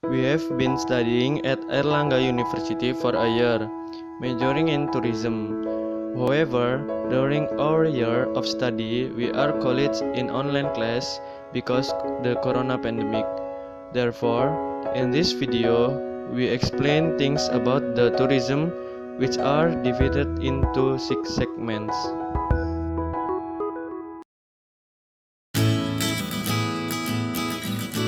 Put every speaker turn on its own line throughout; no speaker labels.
We have been studying at Airlangga University for a year, majoring in tourism. However, during our year of study, we are college in online class because the corona pandemic. Therefore, in this video, we explain things about the tourism which are divided into 6 segments.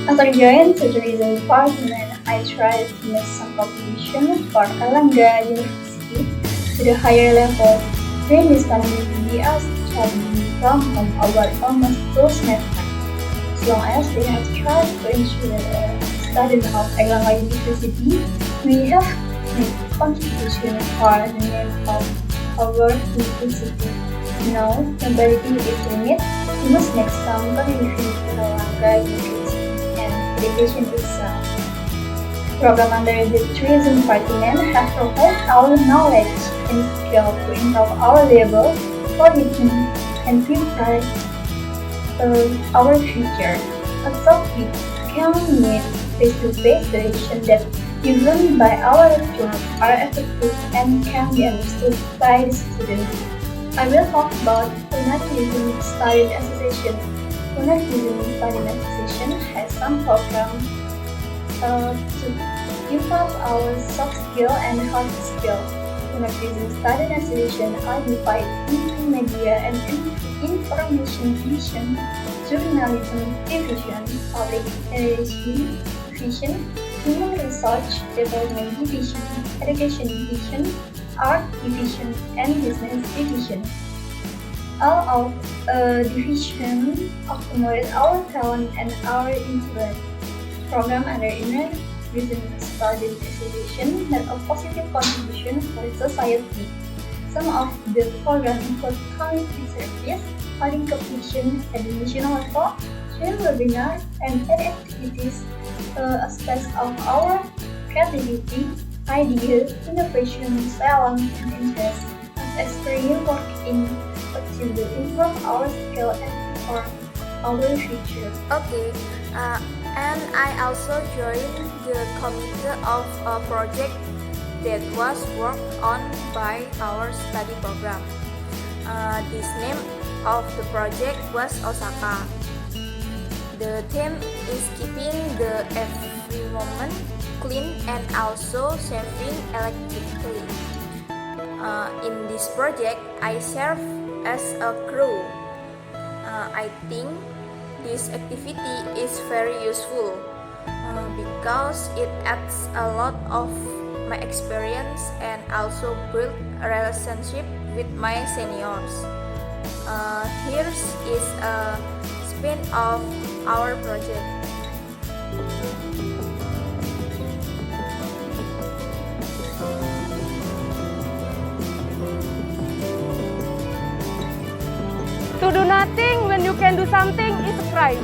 After joining the tourism department, I tried to make some contribution for Airlangga University to the higher level. During this pandemic, we are studying from home over almost 2 semesters. As long as we have tried to ensure the students of Airlangga University, we have made contribution for the name of our university. Now, comparatively is limit, we must make some contribution to Airlangga University education itself. Program under the tourism department have provided our knowledge and skill to improve our level for thinking and prepare our future. A topic can mean face-to-face direction that given by our lecturers are effective and can be understood by the students. I will talk about Tourism Study Association. Tourism Study Association has some programs to develop our soft skill and hard skill. Tourism Study Association are divided into media and information division, journalism division, public relations division, human research development division, education division, art division, and business division. All of division accommodate our talent and our influence. Program under Inner Business Studies Association make a positive contribution for society. Some of the programs include community service, holding competition at the national level, sharing webinars, and other activities aspects of our creativity, ideas, innovation, talent, and interest. As experience work in to improve our skill and for our future.
Okay, and I also joined the committee of a project that was worked on by our study program. This name of the project was Osaka. The theme is keeping the environment clean and also saving electricity. In this project, I serve as a crew. I think this activity is very useful because it adds a lot of my experience and also build a relationship with my seniors. Here is a spin of our project.
To do nothing when you can do something is a crime.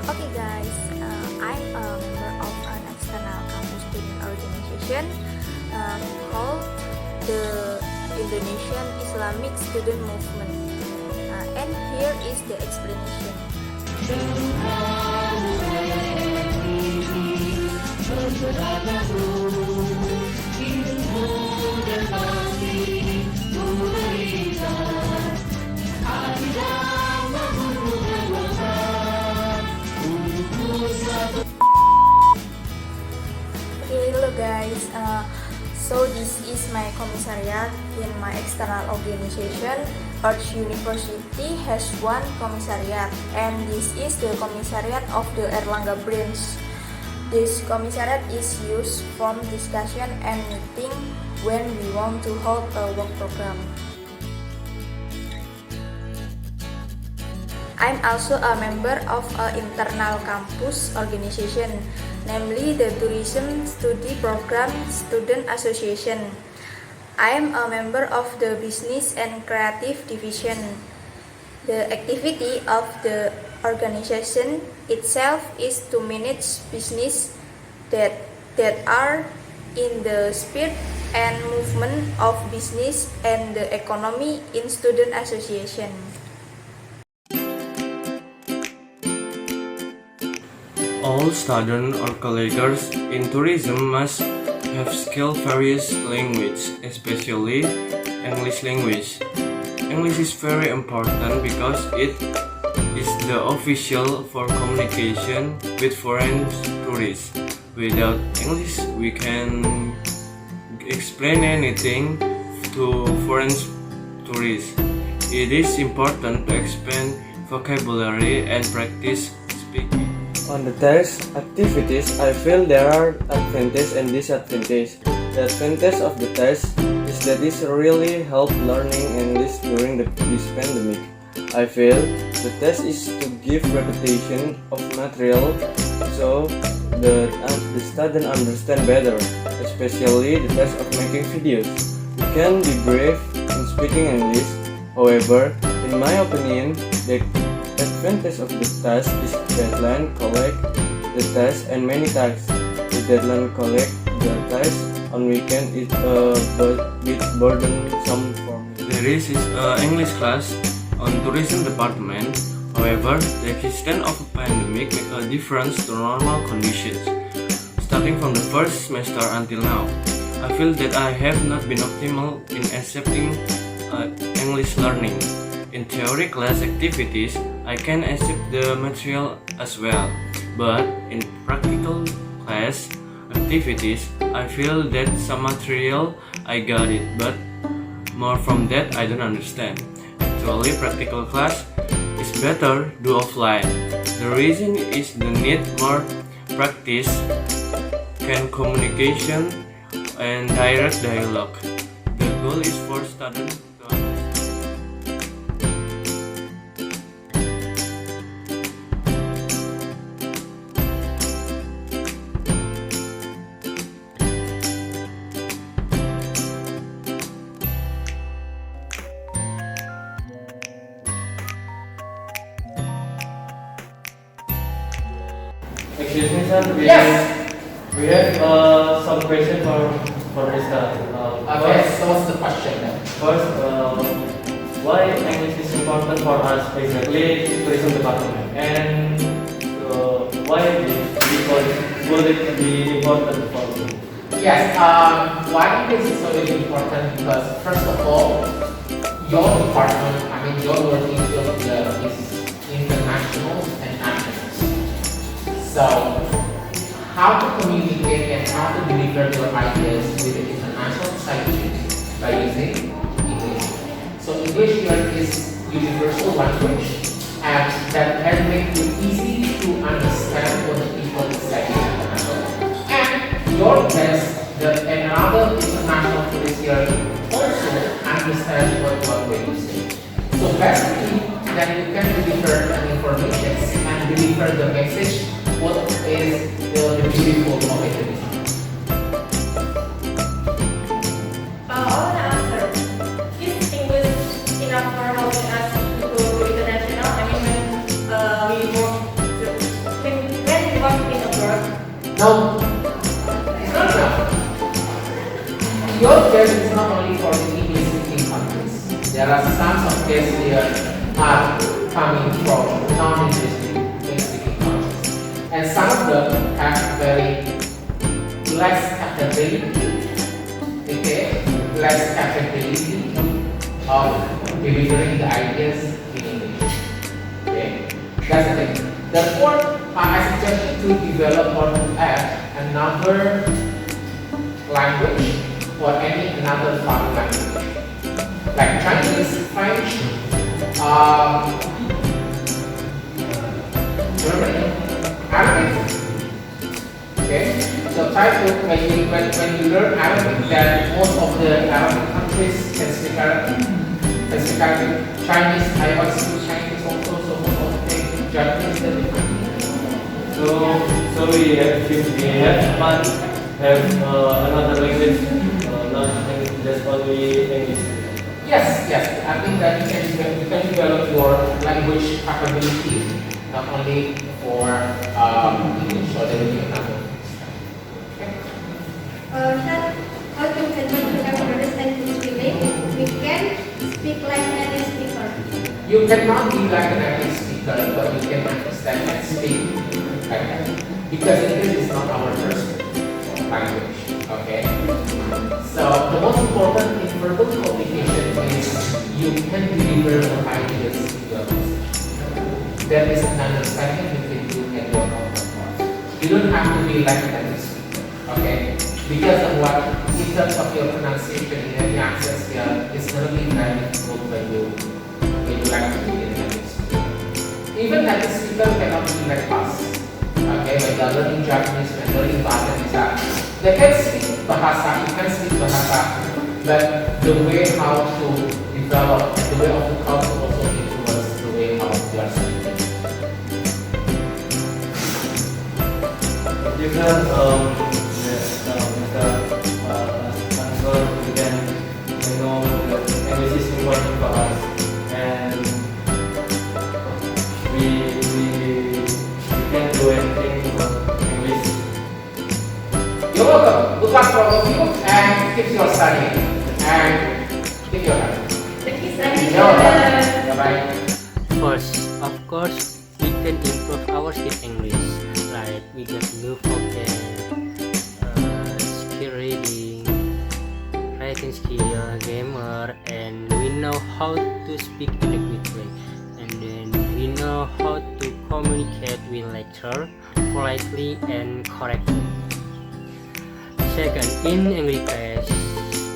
Okay guys, I'm a member of an external campus student organization called the Indonesian Islamic Student Movement. And here is the explanation. Hello guys, so this is my commissariat in my external organization. Earth University has one commissariat, and this is the commissariat of the Airlangga branch. This commissariat is used for discussion and meeting when we want to hold a work program. I'm also a member of an internal campus organization, namely the Tourism Study Program Student Association. I am a member of the Business and Creative Division. The activity of the organization itself is to manage business that are in the spirit and movement of business and the economy in student association.
All students or colleagues in tourism must have skilled various languages, especially English language. English is very important because it is the official for communication with foreign tourists. Without English, we can explain anything to foreign tourists. It is important to expand vocabulary and practice speaking. On the test activities, I feel there are advantages and disadvantages. The advantage of the test is that it really helps learning English during this pandemic. I feel the test is to give repetition of material so the student understand better, especially the test of making videos. You can be brave in speaking English. However, in my opinion, the advantage of the test is deadline collect the test and many tasks. The deadline collect the test on weekend is a bit burdensome for me. There is English class on tourism department. However, the existence of a pandemic make a difference to normal conditions. Starting from the first semester until now, I feel that I have not been optimal in accepting English learning. In theory class activities, I can accept the material as well, but in practical class activities, I feel that some material I got it, but more from that I don't understand. Actually, practical class is better do offline. The reason is the need more practice, can communication, and direct dialogue. The goal is for students to understand. Excuse me, sir. We have some question for Rista.
Okay, so what's the question then?
First, why English is important for us exactly tourism department, and why would it be important for you?
Yes, why English is so really important because first of all, your department, your working field here is international and national. So, how to communicate and how to deliver your ideas with the international society by using English. So English here is universal language and that can make it easy to understand what the people say international. And your guest, another international tourist here also understand what we say. So basically, then you can deliver an information and deliver the message what is the beautiful of it.
I want to answer. Is English enough for helping us to go to international? When we work in abroad?
No, it's not enough. Your test is not only for the English-speaking countries. There are some of tests here are coming from non-English-speaking countries. And some of them have very less capability, less capability of delivering the ideas in English. That's the thing. Therefore, I suggest you to develop or to add another language or another foreign language, like Chinese, French, German. Arabic. So try to when you learn Arabic, that most of the Arabic countries can speak Arabic. Chinese, I also speak Chinese also, so most of the Japanese they
So we have another language, not just only English.
Yes. I think that you can develop your language capability not only for English, so there will be another.
How to handle
You cannot be like a native speaker, but you can understand and speak like that. Because English is not our first language. Okay? So the most important in verbal communication is you can deliver your ideas in your message. There is an understanding between you and your counterpart. You don't have to be like a native speaker. Okay? Because of what, in terms of your pronunciation in any accents here, it's going to be very difficult when you like to be in native speaker. Even native speaker cannot be like us. Okay, when they're learning Japanese, when learning Bahasa Indonesia, they can speak bahasa, you can speak bahasa, but the way how to develop, the way of the culture also influence the way how you are speaking.
Different we can know that English is important for us, and we can do anything for English.
You're welcome. Good luck for all of you, and keep your study, and keep your health.
Thank you, Sandy.
You're welcome. Bye-bye.
First, of course, we can improve our skill English. Like we get new vocab, skill reading, writing skill, grammar, and we know how to speak in a quick way. And then we know how to communicate with lecturer politely and correctly. Second, in English class,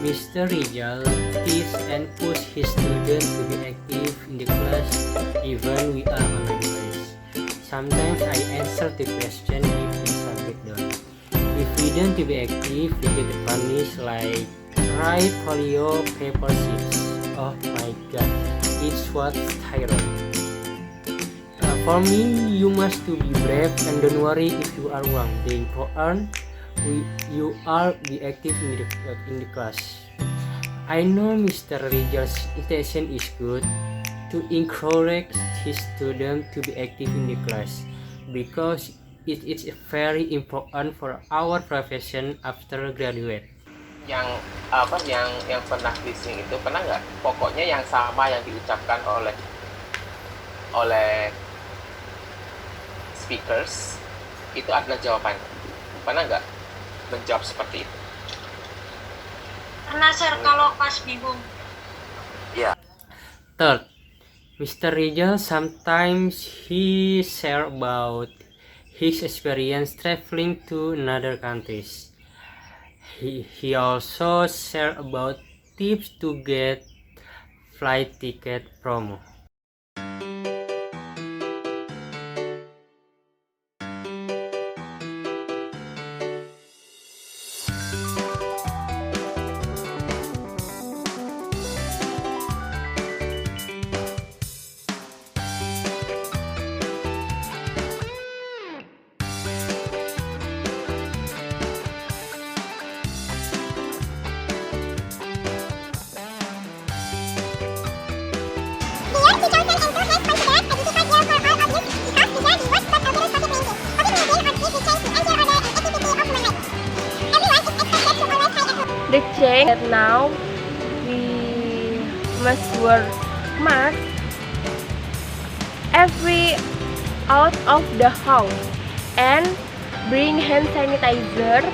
Mr. Rizal teach and push his students to be active in the class even we are online class. Sometimes I answer the question if we submit done. If we don't to be active, we get punished like write folio paper sheets. Oh my god, it's what tyrant. For me, you must to be brave and don't worry if you are wrong. The important you are be active in the class. I know Mr. Rizal's intention is good to encourage his students to be active in the class because it is very important for our profession after graduate.
Yang pernah listening itu pernah nggak? Pokoknya yang sama yang diucapkan oleh speakers itu adalah jawabannya. Pernah nggak menjawab seperti itu?
Pernah sir, kalau pas bingung.
Ya.
Third, Mr. Rizal sometimes he share about his experience traveling to another countries. He also share about tips to get flight ticket promo.
The change that now we must wear mask every out of the house and bring hand sanitizer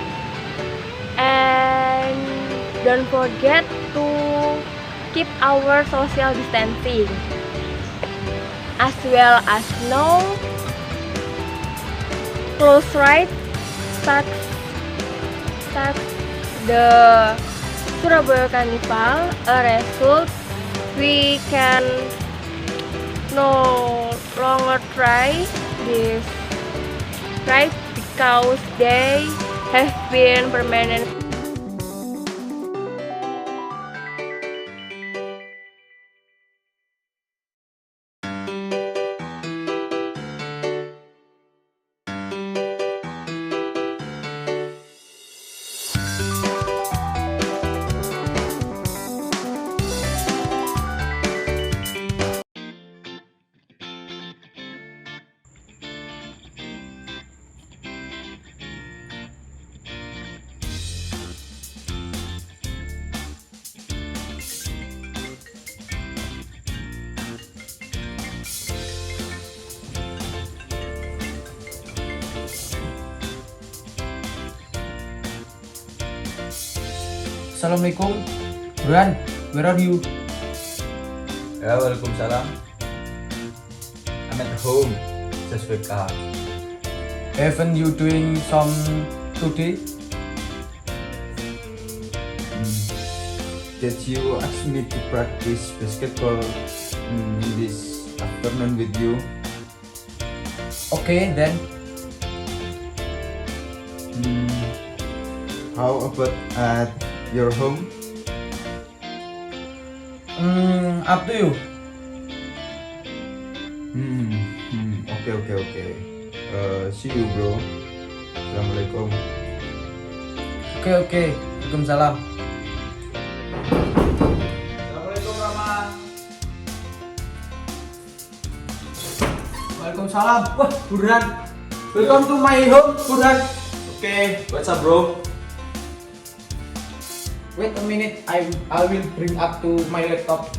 and don't forget to keep our social distancing as well as no close right such the Surabaya Carnival a result we can no longer try this right because they have been permanent.
Assalamualaikum. Burhan, where are you?
Ya, Waalaikumsalam. I'm at home. Just wake up.
Haven't you doing some today?
That you asked me to practice basketball this afternoon with you.
Okay then.
How about at your home?
Up to you.
Okay. See you, bro. Assalamualaikum.
Okay. Waalaikumsalam.
Assalamualaikum, Rama.
Waalaikumsalam. Wah, Burhan. Welcome to my home, Burhan.
Okay, what's up, bro?
Wait a minute, I will bring up to my laptop.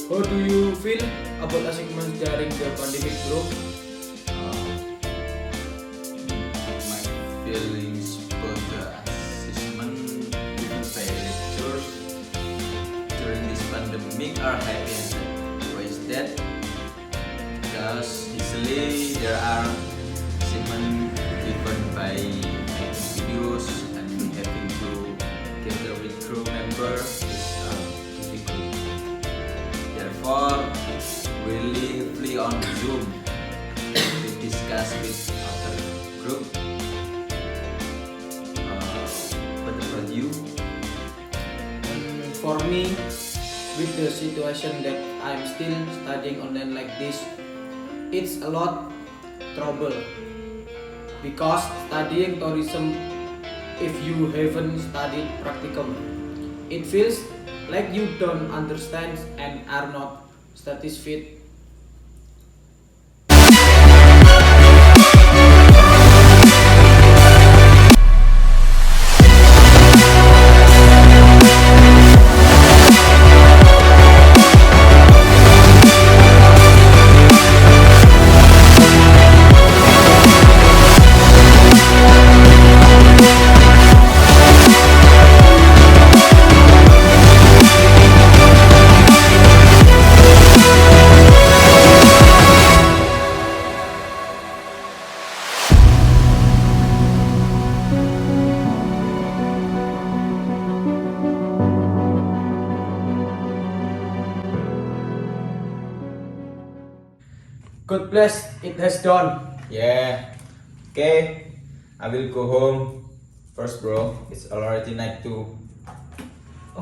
How do you feel about assignment during the pandemic, bro?
My feelings about the assessment given by lecturers during this pandemic are happy and sad. Why is that? Because usually there are assignment given by making videos and having to gather with crew members is difficult. Therefore, we live on Zoom to discuss with other group. What about you?
For me, with the situation that I'm still studying online like this, it's a lot trouble. Because studying tourism, if you haven't studied practicum, it feels like you don't understand and are not satisfied. God bless, it has done.
Yeah. Okay. I will go home first, bro. It's already night too.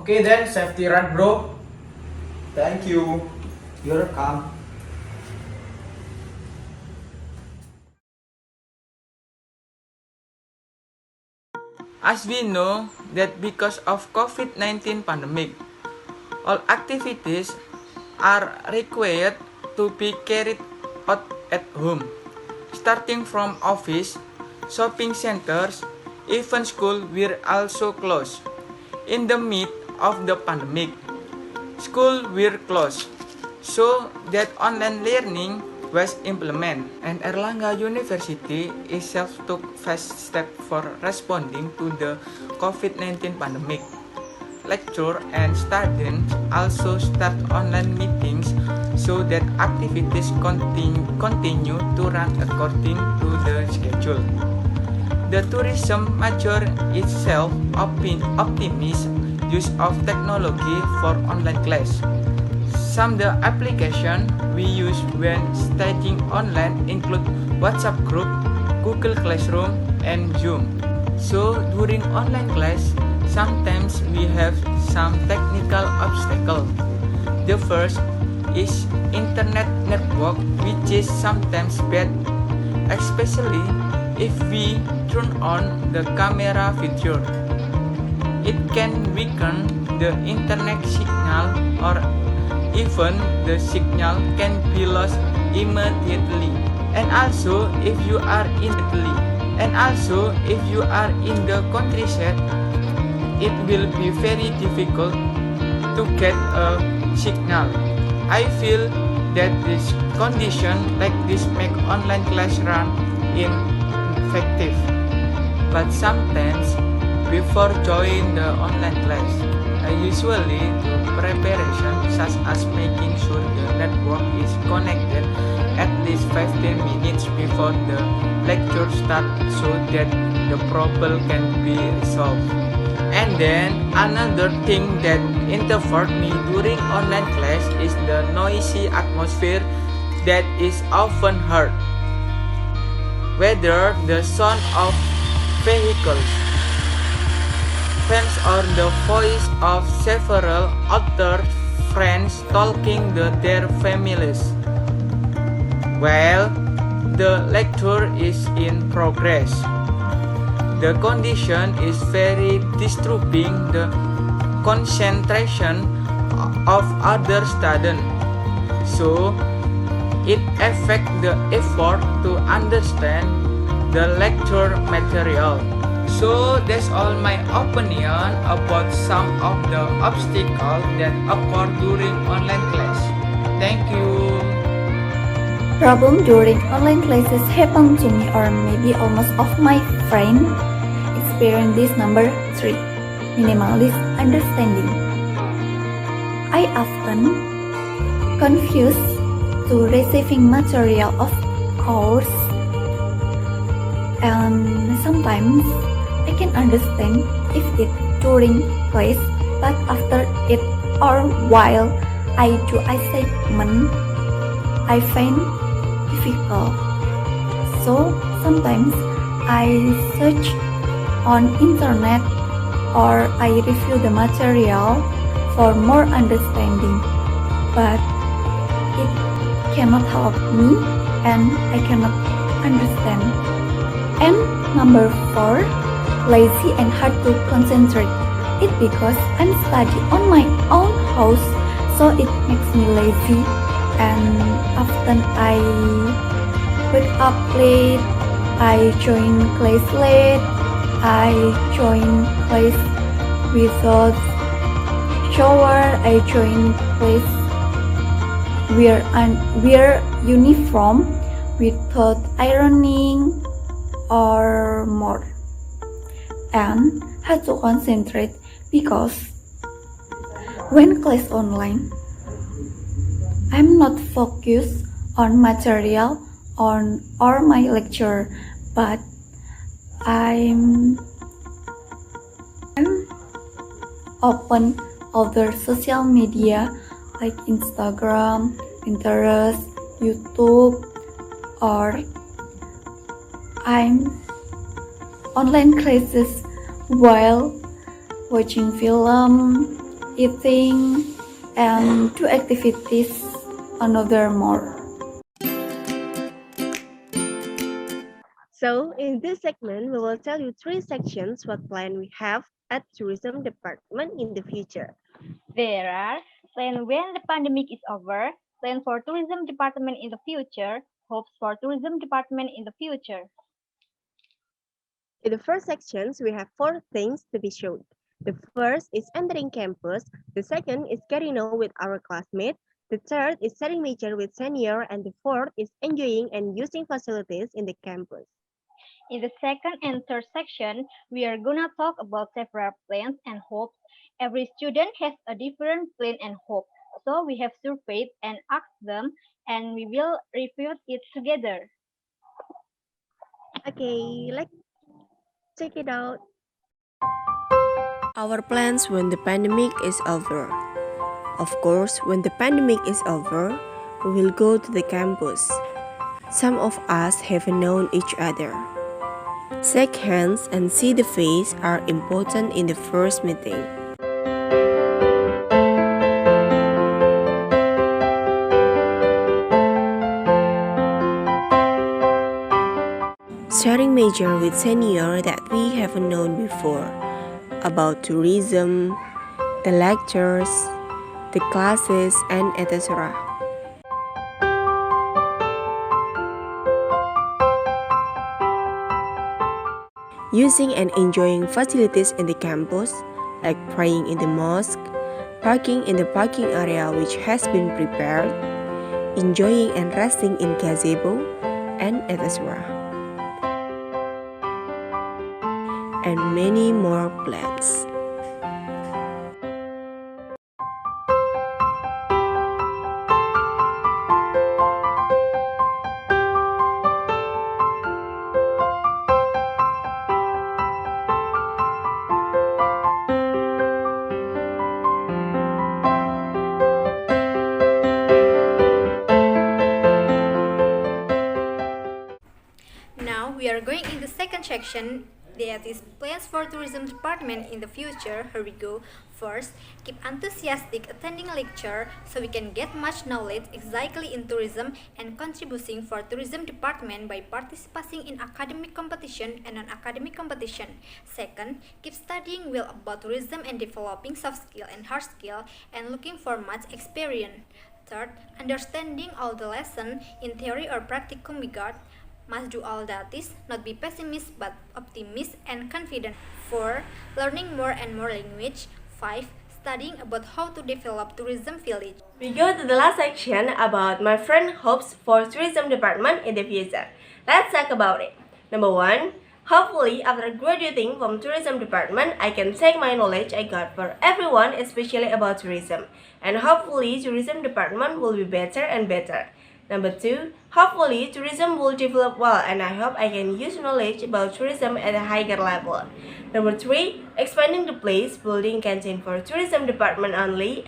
Okay then, safety run, bro.
Thank you.
You're welcome.
As we know that because of COVID-19 pandemic, all activities are required to be carried out at home, starting from office, shopping centers, even school were also closed. In the midst of the pandemic, schools were closed, so that online learning was implemented, and Airlangga University itself took fast steps for responding to the COVID-19 pandemic. Lecturers and students also start online meetings so that activities continue to run according to the schedule. The tourism major itself optimistic use of technology for online class. Some the application we use when studying online include WhatsApp group, Google Classroom, and Zoom. So during online class, sometimes we have some technical obstacles. The first is internet network, which is sometimes bad, especially if we turn on the camera feature. It can weaken the internet signal or even the signal can be lost immediately. And also if you are in the countryside, it will be very difficult to get a signal. I feel that this condition like this make online class run ineffective. But sometimes before joining the online class, I usually do preparation such as making sure the network is connected at least 15 minutes before the lecture starts so that the problem can be resolved. And then another thing that interfered me during online class is the noisy atmosphere that is often heard. Whether the sound of vehicles, fans, or the voice of several other friends talking to their families while the lecture is in progress. The condition is very disturbing the concentration of other students, so it affects the effort to understand the lecture material. So that's all my opinion about some of the obstacles that occur during online class. Thank you.
Problem during online classes happen to me or maybe almost of my friend. Experience this number 3. Minimalist understanding. I often confuse to receiving material of course, and sometimes I can understand if it during class, but after it or while I do assignment, I find difficult. So sometimes I search on internet or I review the material for more understanding, but it cannot help me and I cannot understand. And number 4, lazy and hard to concentrate. It because I'm studying on my own house, so it makes me lazy, and often I wake up late, I join class late, I join class without shower, I join class wear uniform without ironing or more, and had to concentrate because when class online I'm not focused on material or my lecture, but I'm open other social media like Instagram, Pinterest, YouTube, or I'm online classes while watching film, eating, and do activities another more.
So, in this segment, we will tell you 3 sections what plan we have at Tourism Department in the future.
There are plan when the pandemic is over, plan for tourism department in the future, hopes for tourism department in the future.
In the first sections, we have 4 things to be shown. The first is entering campus, the second is getting to know with our classmates, the third is setting major with senior, and the fourth is enjoying and using facilities in the campus.
In the second and third section, we are gonna talk about several plans and hopes. Every student has a different plan and hope. So we have surveyed and asked them, and we will review it together.
Okay, let's check it out.
Our plans when the pandemic is over. Of course, when the pandemic is over, we will go to the campus. Some of us haven't known each other. Shake hands and see the face are important in the first meeting. Sharing major with senior that we haven't known before, about tourism, the lectures, the classes, and etc. Using and enjoying facilities in the campus, like praying in the mosque, parking in the parking area which has been prepared, enjoying and resting in gazebo, and etc. And many more plans.
Now we are going in the second section, that is plans for tourism department in the future. Here we go. First, keep enthusiastic attending lecture so we can get much knowledge exactly in tourism and contributing for tourism department by participating in academic competition and non-academic competition. Second, keep studying well about tourism and developing soft skill and hard skill and looking for much experience. Third, understanding all the lesson in theory or practicum we got. Must do all that is, not be pessimist but optimist and confident. 4. Learning more and more language. 5. Studying about how to develop tourism village.
We go to the last section about my friend hopes for tourism department in the future. Let's talk about it. Number 1. Hopefully, after graduating from tourism department, I can take my knowledge I got for everyone, especially about tourism. And hopefully, tourism department will be better and better. Number 2, hopefully tourism will develop well and I hope I can use knowledge about tourism at a higher level. Number 3, expanding the place, building canteen for tourism department only